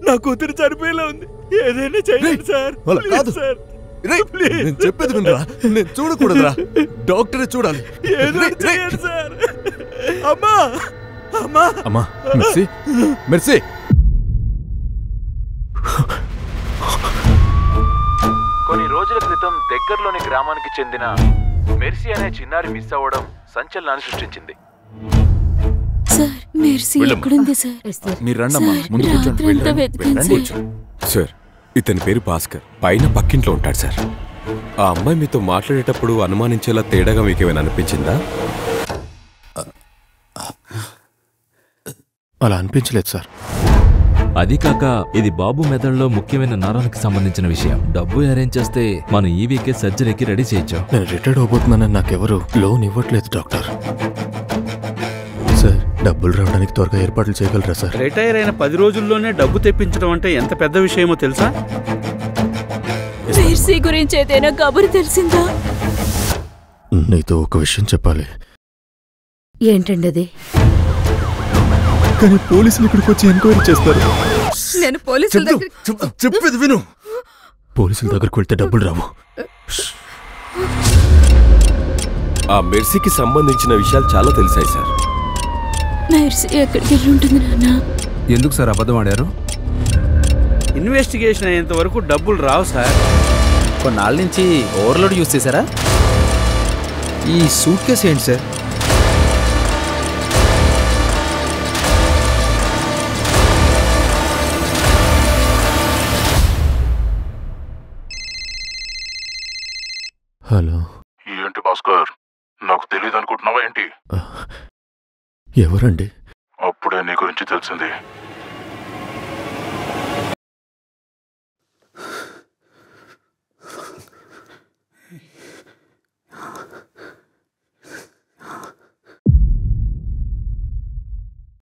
నా కూతురు చనిపోయేలా ఉంది, ఏదైనా చేయండి సార్. నేను చెప్పేది వినరా, నేను చూడకూడదురా, డాక్టరే చూడాలి. ఏదైనా చేయండి సార్. అమ్మా అమ్మా అమ్మా, మెర్సీ మెర్సీ. కొన్ని రోజుల క్రితం దగ్గరలోని గ్రామానికి చెందిన మెర్సీ అనే చిన్నారి మిస్ అవ్వడం సంచలనాన్ని సృష్టించింది. మీరు రండమ్మా, ముందు కూర్చోండి. సార్, ఇతని పేరు భాస్కర్, పైన పక్కింట్లో ఉంటాడు సార్. ఆ అమ్మాయి మీతో మాట్లాడేటప్పుడు అనుమానించేలా తేడాగా మీకేమైనా అనిపించిందా? అలా అనిపించలేదు సార్. అది కాక ఇది బాబు మెదడులో ముఖ్యమైన నరానికి సంబంధించిన విషయం. డబ్బు అరేంజ్ చేస్తే మనం ఈ వీకే సర్జరీకి రెడీ చేయొచ్చు. నేను రిటైర్డ్ అవబోతున్నానని నాకెవరు లోన్ ఇవ్వట్లేదు డాక్టర్. సార్, డబ్బులు రావడానికి త్వరగా ఏర్పాట్లు చేయగలరా సార్? రిటైర్ అయిన 10 రోజుల్లోనే డబ్బు తెప్పించడం అంటే ఎంత పెద్ద విషయమో తెలుసా? మెర్సీ గురించి ఏదైనా కబురు తెలిసిందా? నీతో ఒక విషయం చెప్పాలి. ఏంటండి అది? కానీ పోలీసులు ఇక్కడికి వచ్చి ఎంక్వైరీ చేస్తారు. నేను పోలీసుల దగ్గర చెప్పేది విను. పోలీసుల దగ్గరకు వెళ్తే డబ్బులు రావు. ఆ మెర్సీకి సంబంధించిన విషయాలు చాలా తెలిసాయి సార్. మెర్సీ ఎక్కడికి వెళ్ళి ఉంటుంది నాన్న? ఎందుకు సార్ అబద్ధం ఆడారు? ఇన్వెస్టిగేషన్ అయ్యేంత వరకు డబ్బులు రావు సార్. కొన్నాళ్ళ నుంచి ఓవర్లోడ్ యూజ్ చేశారా? ఈ సూట్ కేసు ఏంటి సార్? హలో. ఏంటి భాస్కర్, నాకు తెలియదు అనుకుంటున్నావా ఏంటి? ఎవరండి? అప్పుడే నీ గురించి తెలిసింది.